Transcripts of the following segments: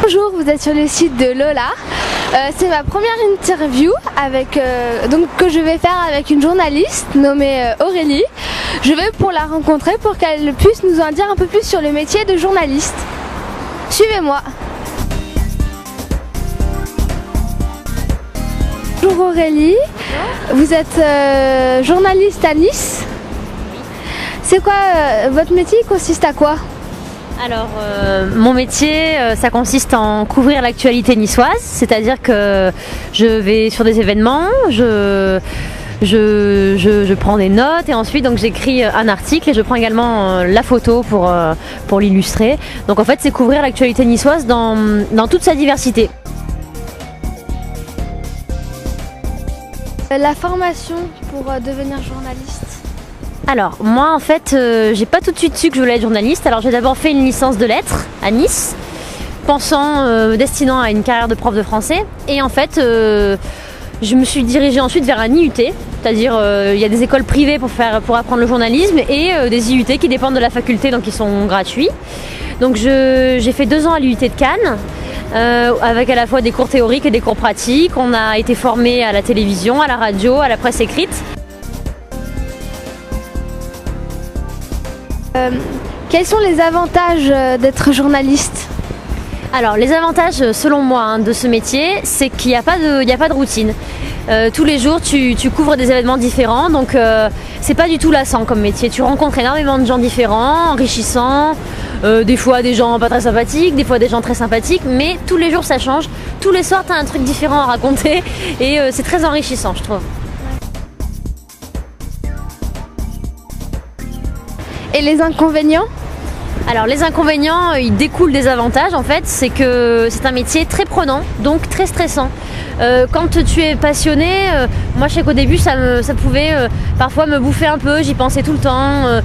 Bonjour, vous êtes sur le site de Lola. C'est ma première interview que je vais faire avec une journaliste nommée Aurélie. Je vais pour la rencontrer pour qu'elle puisse nous en dire un peu plus sur le métier de journaliste. Suivez-moi. Bonjour Aurélie, vous êtes journaliste à Nice. C'est quoi votre métier, consiste à quoi? Alors, mon métier, ça consiste en couvrir l'actualité niçoise, c'est-à-dire que je vais sur des événements, je prends des notes et ensuite donc j'écris un article et je prends également la photo pour l'illustrer. Donc en fait, c'est couvrir l'actualité niçoise dans toute sa diversité. La formation pour devenir journaliste. Alors moi en fait j'ai pas tout de suite su que je voulais être journaliste. Alors j'ai d'abord fait une licence de lettres à Nice, destinant à une carrière de prof de français. Et en fait je me suis dirigée ensuite vers un IUT, c'est-à-dire il y a des écoles privées pour apprendre le journalisme et des IUT qui dépendent de la faculté, donc ils sont gratuits. Donc j'ai fait 2 ans à l'IUT de Cannes. Avec à la fois des cours théoriques et des cours pratiques. On a été formé à la télévision, à la radio, à la presse écrite. Quels sont les avantages d'être journaliste? Alors les avantages selon moi de ce métier, c'est qu'il n'y a pas de routine. Tous les jours tu couvres des événements différents, donc c'est pas du tout lassant comme métier. Tu rencontres énormément de gens différents, enrichissants, des fois des gens pas très sympathiques, des fois des gens très sympathiques, mais tous les jours ça change. Tous les soirs tu as un truc différent à raconter et c'est très enrichissant, je trouve. Et les inconvénients? Alors les inconvénients, ils découlent des avantages en fait, c'est que c'est un métier très prenant, donc très stressant. Quand tu es passionné, moi je sais qu'au début ça pouvait parfois me bouffer un peu, j'y pensais tout le temps.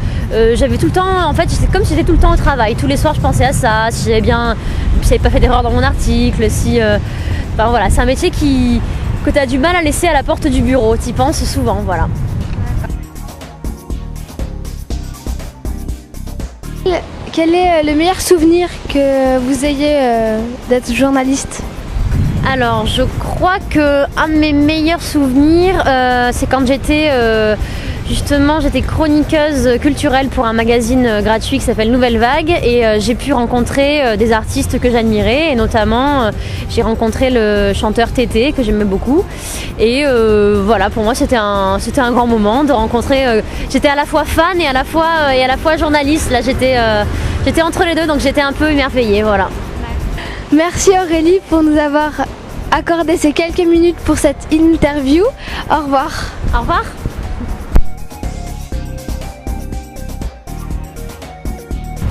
J'avais tout le temps, en fait c'est comme si j'étais tout le temps au travail. Tous les soirs je pensais à ça, si j'avais pas fait d'erreur dans mon article, enfin voilà, c'est un métier que tu as du mal à laisser à la porte du bureau, tu y penses souvent, voilà. Quel est le meilleur souvenir que vous ayez d'être journaliste? Alors je crois que un de mes meilleurs souvenirs c'est quand j'étais chroniqueuse culturelle pour un magazine gratuit qui s'appelle Nouvelle Vague et j'ai pu rencontrer des artistes que j'admirais et notamment j'ai rencontré le chanteur Tété que j'aimais beaucoup et voilà, pour moi c'était un grand moment de rencontrer, j'étais à la fois fan et à la fois journaliste. Là j'étais entre les deux, donc j'étais un peu émerveillée, voilà. Merci Aurélie pour nous avoir accordé ces quelques minutes pour cette interview. Au revoir. Au revoir.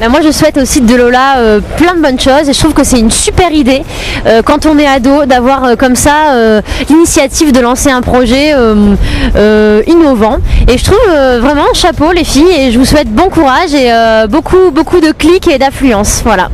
Moi je souhaite au site de Lola plein de bonnes choses et je trouve que c'est une super idée quand on est ado d'avoir comme ça l'initiative de lancer un projet innovant et je trouve vraiment chapeau les filles et je vous souhaite bon courage et beaucoup de clics et d'affluence, voilà.